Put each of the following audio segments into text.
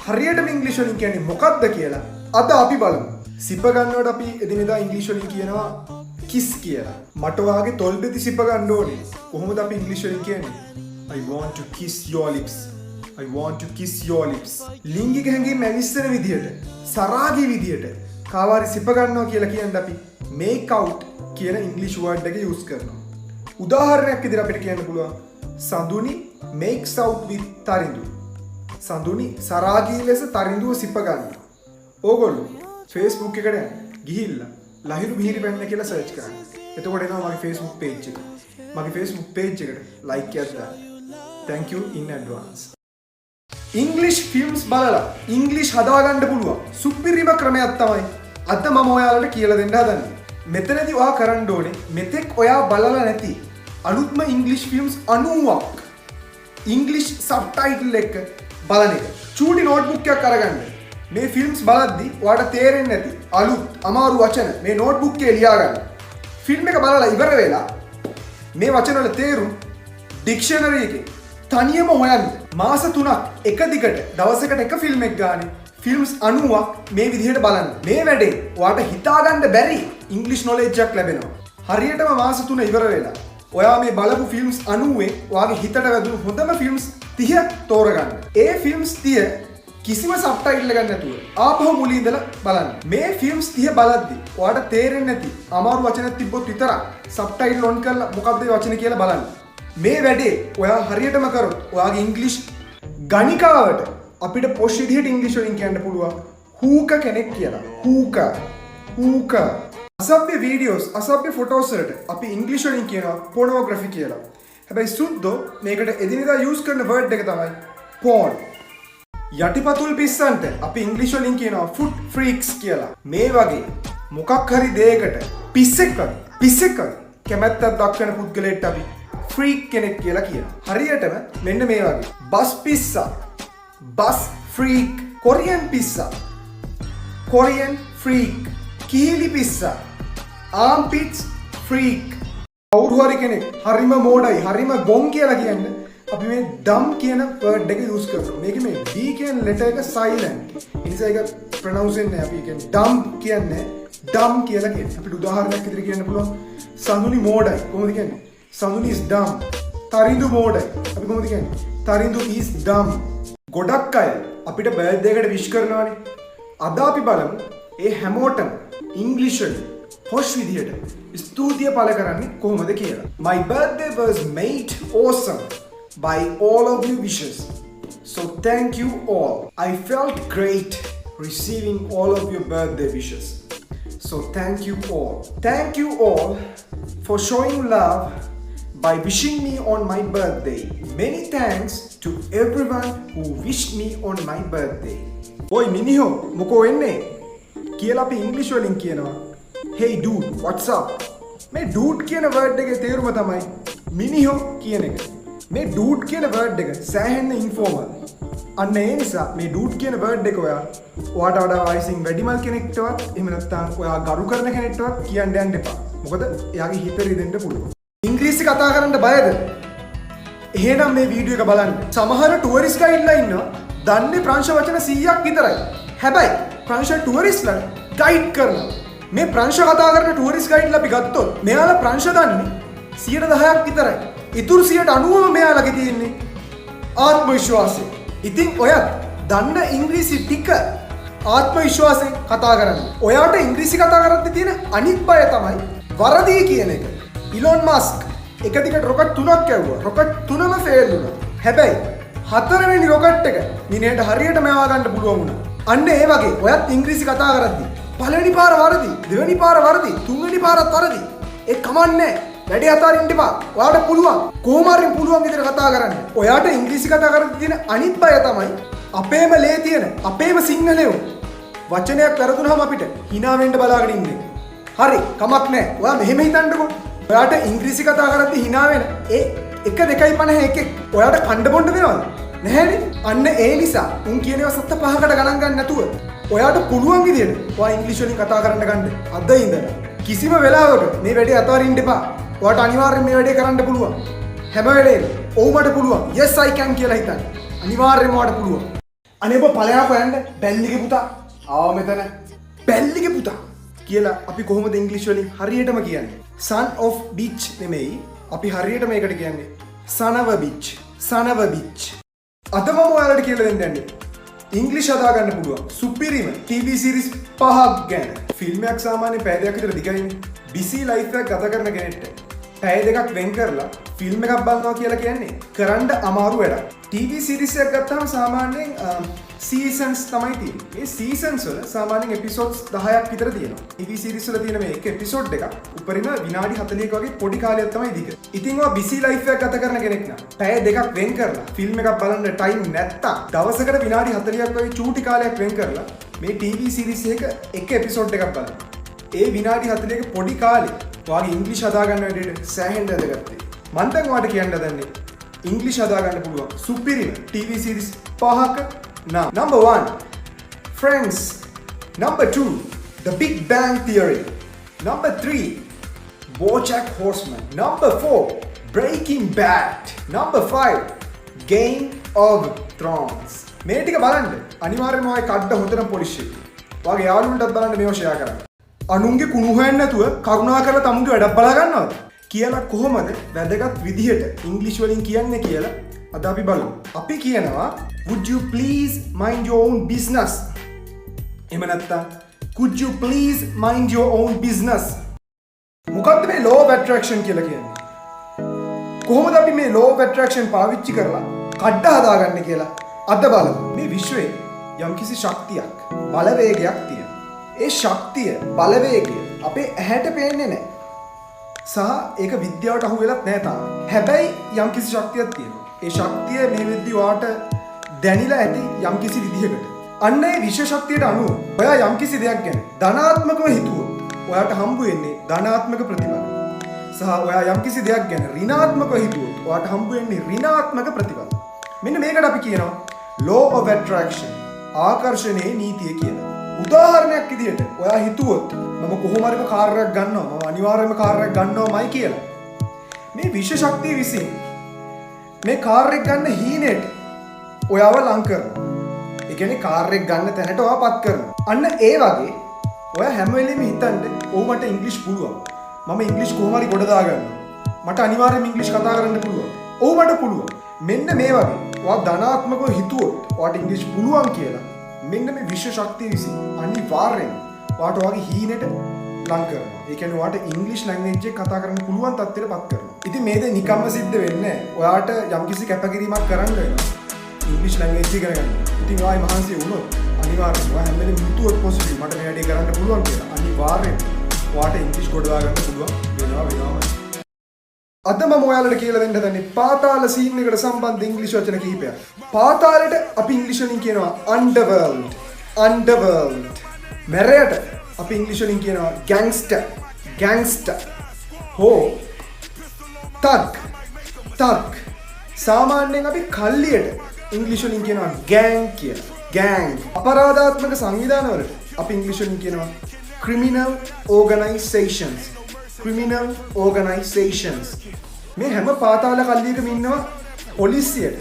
හරියටම ඉංග්‍රීසි වලින් කියන්නේ මොකක්ද කියලා අද අපි බලමු. සිප ගන්නකොට අපි එදිනෙදා ඉංග්‍රීසි වලින් කියනවා kiss කියලා. මට වාගේ තොල්පෙති සිප ගන්න ඕනේ. කොහොමද අපි ඉංග්‍රීසි වලින් කියන්නේ? I want to kiss your lips. I want to kiss your lips. ලිංගික හැඟීම් ඇවිස්සෙන විදියට, සරාගී විදියට කාවාරි සිප ගන්නවා කියලා කියන්නේ අපි make out කියන ඉංග්‍රීසි වර්ඩ් එක යූස් කරනවා. උදාහරණයක් විදිහට අපිට කියන්න පුළුවන් Sanduni makes out with Tharindu. Sanduni සරාගී ලෙස තරිඳුව සිප ගන්නවා. ඕගොල්ලෝ Facebook එකට යන්න ගිහිල්ලා ලහිරු මිහිරි පැන්න කියලා සර්ච් කරන්න. එතකොට එනවා මගේ Facebook page එක. මගේ Facebook page එකට like එකක් දාන්න. Thank you in advance. English films බලලා English හදාගන්න පුළුවන් සුපිරිම ක්‍රමයක් තමයි අද මම ඔයාලට කියලා දෙන්න හදන්නේ. මෙතනදී ඔයා කරන්න ඕනේ මෙතෙක් ඔයා බලලා නැති අලුත්ම English films 90ක් English subtitle එක බලන එක. චූටි notebook එකක් අරගන්න. මේ ෆිල්ම්ස් බලද්දි ඔයාට තේරෙන්නේ නැති අලුත් අමාරු වචන මේ නෝට්බුක් එකේ ලියා ගන්න. ෆිල්ම් එක බලලා ඉවර වෙලා මේ වචන වල තේරුම් ඩික්ෂනරි එකේ තනියම හොයන්න. මාස 3ක් එක දිගට දවසකට එක ෆිල්ම් එකක් ගානේ ෆිල්ම්ස් 90ක් මේ විදිහට බලන්න. මේ වැඩේ ඔයාට හිතා ගන්න බැරි ඉංග්‍රීසි නොලෙජ් එකක් ලැබෙනවා. හරියටම මාස 3 ඉවර වෙලා ඔයා මේ බලපු ෆිල්ම්ස් 90 ඔයාගේ හිතට වැදුණු හොඳම ෆිල්ම්ස් 30 තෝරගන්න. ඒ ෆිල්ම්ස් 30 කිසිම සබ්ටයිටල් එකක් නැතුව ආපහු මුලින් ඉඳලා බලන්න. මේ ෆිල්ම්ස් 30 බලද්දි ඔයාට තේරෙන්නේ නැති අමාරු වචන තිබ්බොත් විතරක් සබ්ටයිටල් ඔන් කරලා මොකක්ද ඒ වචනේ කියලා බලන්න. මේ වැඩේ ඔයා හරියටම කරොත් ඔයාගේ ඉංග්‍රීසි ගණිකාවට අපිට පොෂ් විදිහට ඉංග්‍රීසි වලින් කියන්න පුළුවන් හූක කෙනෙක් කියලා. හූක. අසභ්‍ය වීඩියෝස් අසභ්‍ය ෆොටෝස් වලට අපි ඉංග්‍රීසි වලින් කියනවා පොනෝග්‍රැෆි කියලා. හැබැයි සුද්දෝ මේකට එදිනෙදා යූස් කරන වර්ඩ් එක තමයි porn. යටිපතුල් පිස්සන්ට අපි ඉංග්‍රීසි වලින් කියනවා foot freaks කියලා. මේ වගේ මොකක් හරි දෙයකට පිස්සෙක් වගේ කැමැත්තක් දක්වන පුද්ගලයෙක්ට අපි freak කෙනෙක් කියලා කියනවා. හරියටම මෙන්න මේ වගේ. බස් පිස්සා, බස් freak, කොරියන් පිස්සා, කොරියන් freak, කීලි පිස්සා, armpits freak. කවුරු හරි කෙනෙක් හරිම මෝඩයි, හරිම ගොන් කියලා කියන්නේ අපි මේ dumb කියන word එක use කරනවා. මේකේ මේ D කියන letter එක silent. ඒ නිසා ඒක pronounce වෙන්නේ අපි කියන්නේ dumb කියන්නේ dumb කියලා කියන්නේ. අපිට උදාහරණයක් විදිහට කියන්න පුළුවන් සඳුනි මෝඩයි. කොහොමද කියන්නේ? Sanduni is dumb. තරිඳු මෝඩයි. අපි කොහොමද කියන්නේ? Tharindu is dumb. ගොඩක් අය අපිට බර්ත්ඩේ එකට wish කරනවානේ. අද අපි බලමු ඒ හැමෝටම ඉංග්‍රීසි වලින් පොෂ් විදිහට ස්තුතිය පළ කරන්නේ කොහොමද කියලා. My birthday was made awesome by all of your wishes. So thank you all. I felt great receiving all of your birthday wishes. So thank you all. Thank you all for showing love by wishing me on my birthday. Many thanks to everyone who wished me on my birthday. Oi miniho මොකෝ වෙන්නේ කියලා අපි ඉංග්‍රීසි වලින් කියනවා hey dude what's up. මේ dude කියන word එකේ තේරුම තමයි මිනිහෝ කියන එක. මේ dude කියන word එක සෑහෙන්න informal. අන්න ඒ නිසා මේ dude කියන word එක ඔයාට වඩා වයසින් වැඩිමල් කෙනෙක්ටවත් එහෙම නැත්නම් ඔයා ගරු කරන කෙනෙක්ටවත් කියන්න යන්න එපා. මොකද එයාගේ හිත රිදෙන්න පුළුවන්. ඉංග්‍රීසි කතා කරන්න බයද? එහෙනම් මේ වීඩියෝ එක බලන්න. සමහර ටුවරිස්ට් ගයිඩ්ලා ඉන්නවා දන්නේ ප්‍රංශ වචන 100ක් විතරයි. හැබැයි ප්‍රංශ ටුවරිස්ට්ලා ගයිඩ් කරනවා. මේ ප්‍රංශ කතා කරන ටුවරිස්ට් ගයිඩ්ලා අපි ගත්තොත් මෙයාලා ප්‍රංශ දන්නේ 10%ක් විතරයි. ඉතුරු 90%ම මෙයාලගේ තියෙන්නේ ආත්ම විශ්වාසය. ඉතින් ඔයත් දන්න ඉංග්‍රීසි ටික ආත්ම විශ්වාසයෙන් කතා කරන්න. ඔයාට ඉංග්‍රීසි කතා කරද්දී තියෙන අනිත් බය තමයි වරදී කියන එක. ඉලොන් මස්ක් එක දිගට රොකට් 3ක් කැවුවා. රොකට් 3ම ෆේල් වුණා. හැබැයි 4 වෙනි රොකට් එක මිනිහට හරියටම යවා ගන්න පුළුවන් වුණා. අන්න ඒ වගේ ඔයත් ඉංග්‍රීසි කතා කරද්දී පළවෙනි පාර වරදී, දෙවෙනි පාර වරදී, තුන්වෙනි පාරත් වරදී. ඒ කමන්නේ වැඩි අතාරින්න එපා. ඔයාට පුළුවන්. කොහොම හරි පුළුවන් විදිහට කතා කරන්න. ඔයාට ඉංග්‍රීසි කතා කරද්දී තියෙන අනිත් බය තමයි අපේම ලේ තියෙන, අපේම සිංහලයෝ වචනයක් වැරදුනහම අපිට hina වෙන්න බලාගෙන ඉන්නේ. හරි, කමක් නැහැ. ඔයා මෙහෙම හිතන්නකෝ. ඔයාට ඉංග්‍රීසි කතා කරද්දී hina වෙන ඒ 1.251 ඔයාට කණ්ඩ බොණ්ඩ වෙනවද? නැහැනේ. අන්න ඒ නිසා උන් කියන ඒවා සත්ත පහකට ගණන් ගන්න නැතුව ඔයාට පුළුවන් විදිහට ඔයා ඉංග්‍රීසි වලින් කතා කරන්න ගන්න. අද ඉඳලා කිසිම වෙලාවක මේ වැඩේ අතාරින්න එපා. ඔයාට අනිවාර්යෙන් මේ වැඩේ කරන්න පුළුවන්. හැම වෙලේම ඔව් මට පුළුවන්. yes I can කියලා හිතන්න. අනිවාර්යෙන්ම ඔයාට පුළුවන්. අනේ ඔබ ඵලයක් හොයන්න බැල්ලිගේ පුතා ආව මෙතන බැල්ලිගේ පුතා කියලා අපි කොහොමද ඉංග්‍රීසි වලින් හරියටම කියන්නේ son of bitch නෙමෙයි අපි හරියට මේකට කියන්නේ son of a bitch අද මම ඔයාලට කියලා දෙන්න යන්නේ ඉංග්‍රීසි හදා ගන්න පුළුවන් සුපිරිම TV series 5ක් ගැන ෆිල්ම් එකක් සාමාන්‍ය පැය දෙකක් විතර දිගයිනේ busy life එකක් ගත කරන කෙනෙක්ට පැය දෙකක් වෙන් කරලා ෆිල්ම් එකක් බලනවා කියලා කියන්නේ කරන්න අමාරු වැඩක් TV series එකක් ගත්තාම සාමාන්‍යයෙන් seasons තමයි තියෙන්නේ. මේ seasons වල සාමාන්‍යයෙන් episodes 10ක් විතර තියෙනවා. TV series වල තියෙන මේ එක episode එකක් උඩරිම විනාඩි 40ක වගේ පොඩි කාලයක් තමයි දිග. ඉතින් ඔය busy life එකක් ගත කරන කෙනෙක් නම් පැය දෙකක් වෙන් කරලා ෆිල්ම් එකක් බලන්න time නැත්තම් දවසකට විනාඩි 40ක් වගේ චූටි කාලයක් වෙන් කරලා මේ TV series එක episode එකක් බලන්න. ඒ විනාඩි 40ක පොඩි කාලේ ඔයාගේ ඉංග්‍රීසි හදා ගන්න වැඩේට සෑහෙන්න වැදගත්. මම දැන් ඔයාලට කියන්න හදන්නේ ඉංග්‍රීසි හදා ගන්න පුළුවන් සුපිරිම TV series 5ක නම්. Number 1 Friends. Number 2 The Big Bang Theory. Number 3 BoJack Horseman. Number 4 Breaking Bad. Number 5 Game of Thrones. මේ ටික බලන්න අනිවාර්යයෙන්ම ඔය කඩ හොඳටම පොලිෂ් එක. ඔයාගේ යාළුවන්ටත් බලන්න මේව ෂෙයා කරන්න. අනුන්ගේ කුණු හොයන්න නැතුව කරුණා කරලා තමුන්ගේ වැඩක් බලා ගන්නවද කියලා කොහොමද වැදගත් විදිහට ඉංග්‍රීසි වලින් කියන්නේ කියලා අද අපි බලමු. අපි කියනවා would you please mind your own business. එහෙම නැත්නම් could you please mind your own business. මොකක්ද මේ law of attraction කියලා කියන්නේ? කොහොමද අපි මේ law of attraction පාවිච්චි කරලා කඩ හදාගන්නේ කියලා අද බලමු. මේ විශ්වයේ යම්කිසි ශක්තියක් බලවේගයක් තියෙනවා. ඒ ශක්තිය බලවේගය අපේ ඇහැට පේන්නේ නැහැ. සහ ඒක විද්‍යාවට අහු වෙලත් නැහැ තාම. හැබැයි යම්කිසි ශක්තියක් තියෙනවා. ඒ ශක්තිය මේ වෙද්දි ඔයාට දැනිලා ඇති යම්කිසි විදිහකට. අන්න ඒ විශ්ව ශක්තියට අනුව ඔයා යම්කිසි දෙයක් ගැන ධනාත්මකව හිතුවොත් ඔයාට හම්බ වෙන්නේ ධනාත්මක ප්‍රතිඵල. සහ ඔයා යම්කිසි දෙයක් ගැන ඍණාත්මකව හිතුවොත් ඔයාට හම්බ වෙන්නේ ඍණාත්මක ප්‍රතිඵල. මෙන්න මේකට අපි කියනවා law of attraction ආකර්ෂණයේ නීතිය කියලා. උදාහරණයක් විදිහට ඔයා හිතුවොත් මම කොහොම හරි කාර් එකක් ගන්නවා මම අනිවාර්යයෙන්ම කාර් එකක් ගන්නවාමයි කියලා. මේ විශ්ව ශක්තිය විසින් මේ කාර් එක ගන්න හීනෙට ඔයාව ලං කරනවා. ඒ කියන්නේ කාර් එක ගන්න තැනට ඔයාපත් කරනවා. අන්න ඒ වගේ ඔයා හැම වෙලෙම හිතන්නේ "ඔව් මට ඉංග්‍රීසි පුළුවන්. මම ඉංග්‍රීසි කොහොම හරි ගොඩ දාගන්නවා. මට අනිවාර්යයෙන්ම ඉංග්‍රීසි කතා කරන්න පුළුවන්. ඔව් මට පුළුවන්." මෙන්න මේ වගේ ඔයා ධනාත්මකව හිතුවොත් ඔයාට ඉංග්‍රීසි පුළුවන් කියලා මෙන්න මේ විශ්ව ශක්තිය විසින් අනිවාර්යෙන් ඔයාට ඔයාගේ හීනෙට ලං කරනවා. ඒ කියන්නේ ඔයාට ඉංග්‍රීසි ලැන්ග්වේජ් එක කතා කරන්න පුළුවන් තත්ත්වයට පත් කරනවා. ඉතින් මේ දේ නිකම්ම සිද්ධ වෙන්නේ නැහැ. ඔයාට යම්කිසි කැපකිරීමක් කරන්න වෙනවා. ඉංග්‍රීසි ලැන්ග්වේජ් එක ඉගෙන ගන්න. ඉතින් ඔයා මහන්සි වුණොත් අනිවාර්යෙන් ඔයා හැම වෙලේම හිතුවොත් පොසිටිව් මට මේ වැඩේ කරන්න පුළුවන් කියලා. අනිවාර්යෙන් ඔයාට ඉංග්‍රීසි කොට දාගන්න පුළුවන් වෙනවා. අද මම ඔයාලට කියලා දෙන්න හදන්නේ පාතාල සීන් එකට සම්බන්ධ ඉංග්‍රීසි වචන කිහිපයක්. පාතාලයට අපි ඉංග්‍රීසි වලින් කියනවා underworld. මැරයට අපි ඉංග්‍රීසි වලින් කියනවා gangster. හෝ thug. සාමාන්‍යයෙන් අපි කල්ලියට ඉංග්‍රීසි වලින් කියනවා gang කියලා. අපරාධාත්මක සංවිධානවලට අපි ඉංග්‍රීසි වලින් කියනවා criminal organizations. මේ හැම පාතාල කල්ලියකම ඉන්නවා පොලිසියට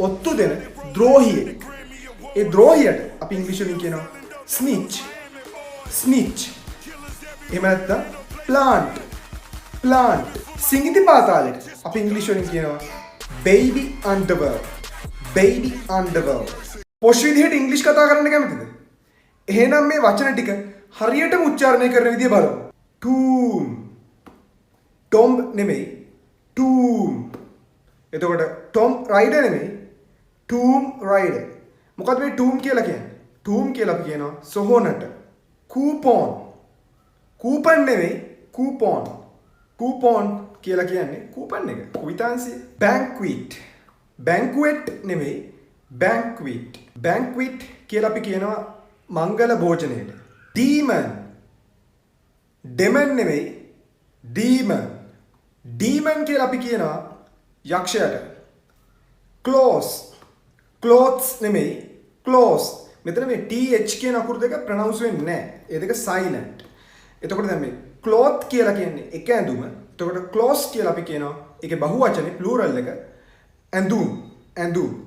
ඔත්තු දෙන ද්‍රෝහියෙක්. ඒ ද්‍රෝහියට අපි ඉංග්‍රීසි වලින් කියනවා snitch. එහෙම නැත්නම් plant. සිඟිති පාතාලයට අපි ඉංග්‍රීසි වලින් කියනවා baby underworld. පොෂ් විදිහට ඉංග්‍රීසි කතා කරන්න කැමතිද? එහෙනම් මේ වචන ටික හරියටම උච්චාරණය කරන විදිය බලමු. tomb නෙමෙයි tomb. එතකොට tom rider නෙමෙයි tomb rider. මොකද මේ tomb කියලා කියන්නේ? tomb කියලා අපි කියනවා සොහොනට. coupon නෙමෙයි coupon කියලා කියන්නේ coupon එක. කුවිතාංශය. banquet නෙමෙයි banquet කියලා අපි කියනවා මංගල භෝජනයට. demon නෙමෙයි demon කියලා අපි කියනවා යක්ෂයට. clothes නෙමෙයි close. මෙතන මේ th කියන අකුරු දෙක ප්‍රොනවුන්ස් වෙන්නේ නැහැ. ඒ දෙක silent. එතකොට දැන් මේ cloth කියලා කියන්නේ එක ඇඳුම. එතකොට clothes කියලා අපි කියනවා ඒකේ බහුවචනේ plural එක ඇඳුම්.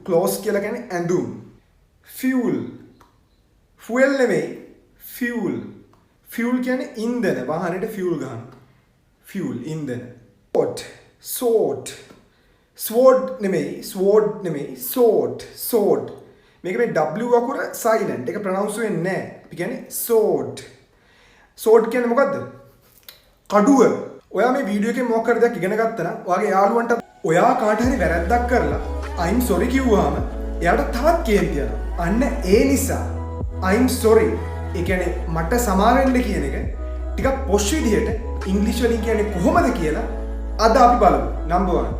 clothes කියලා කියන්නේ ඇඳුම්. fuel. fuel නෙමෙයි fuel. fuel කියන්නේ ඉන්ධන. වාහනේට fuel ගන්න. fuel ඉන්ධන. sword. sword නෙමෙයි sword. මේක මේ w අකුර silent. ඒක pronounce වෙන්නේ නැහැ. අපි කියන්නේ sword. sword කියන්නේ මොකද්ද? කඩුව. ඔයා මේ වීඩියෝ එකේ මොකක් හරි දෙයක් ඉගෙන ගත්තා නම් ඔයාගේ යාළුවන්ට ඔයා කාට හරි වැරද්දක් කරලා I'm sorry කිව්වහම එයාට තවත් කේන්ති යනවා. අන්න ඒ නිසා I'm sorry. ඒ කියන්නේ මට සමාව වෙන්න කියන එක ටිකක් පොෂ් විදිහට ඉංග්‍රීසි වලින් කියන්නේ කොහොමද කියලා අද අපි බලමු. Number 1.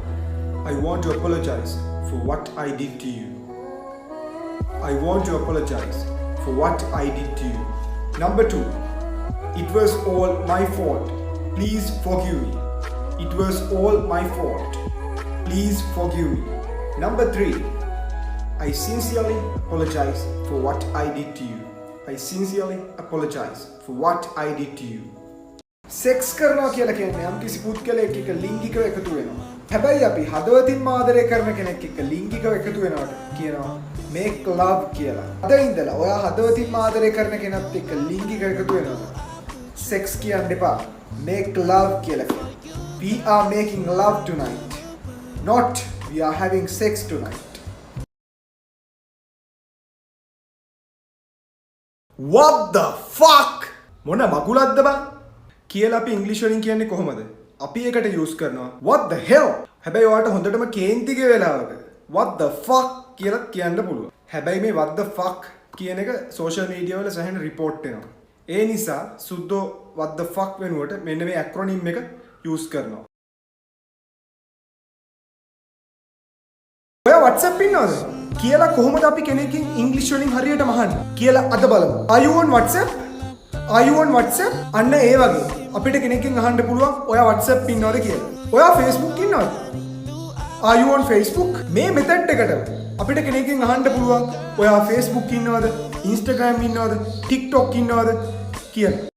I want to apologize for what I did to you. I want to apologize for what I did to you. Number 2. It was all my fault. Please forgive me. It was all my fault. Please forgive me. Number 3. I sincerely apologize for what I did to you. I sincerely apologize for what I did to you. Sex කරනවා කියලා කියන්නේ යම් කිසි පුද්ගලයෙක් එක්ක ලිංගිකව එකතු වෙනවා. හැබැයි අපි හදවතින්ම ආදරය කරන කෙනෙක් එක්ක ලිංගිකව එකතු වෙනවට කියනවා make love කියලා. අද ඉඳලා ඔයා හදවතින්ම ආදරය කරන කෙනෙක් එක්ක ලිංගිකව එකතු වෙනවා. sex කියන්න එපා. make love කියලා කියන්න. We are making love tonight. Not we are having sex tonight. What the fuck? මොන මගුලක්ද බං? කියලා අපි ඉංග්‍රීසි වලින් කියන්නේ කොහොමද? අපි ඒකට යූස් කරනවා what the hell. හැබැයි ඔයාලට හොඳටම කේන්තිගේ වෙලාවක what the fuck කියලා කියන්න පුළුවන්. හැබැයි මේ what the fuck කියන එක සෝෂල් මීඩියා වල සෑහෙන රිපෝට් වෙනවා. ඒ නිසා සුද්දෝ what the fuck වෙනුවට මෙන්න මේ ඇක්‍රොනිම් එක යූස් කරනවා. ඔයා WhatsApp ඉන්නවද? කියලා කොහොමද අපි කෙනෙක්ගෙන් ඉංග්‍රීසි වලින් හරියටම අහන්නේ කියලා අද බලමු. Are you on WhatsApp? Are you on WhatsApp? අන්න ඒ වගේ අපිට කෙනෙක්ගෙන් අහන්න පුළුවන් ඔයා WhatsApp ඉන්නවද කියලා. ඔයා Facebook ඉන්නවද? Are you on Facebook? මේ මෙතඩ් එකට අපිට කෙනෙක්ගෙන් අහන්න පුළුවන් ඔයා Facebook ඉන්නවද? Instagram ඉන්නවද? TikTok ඉන්නවද කියලා.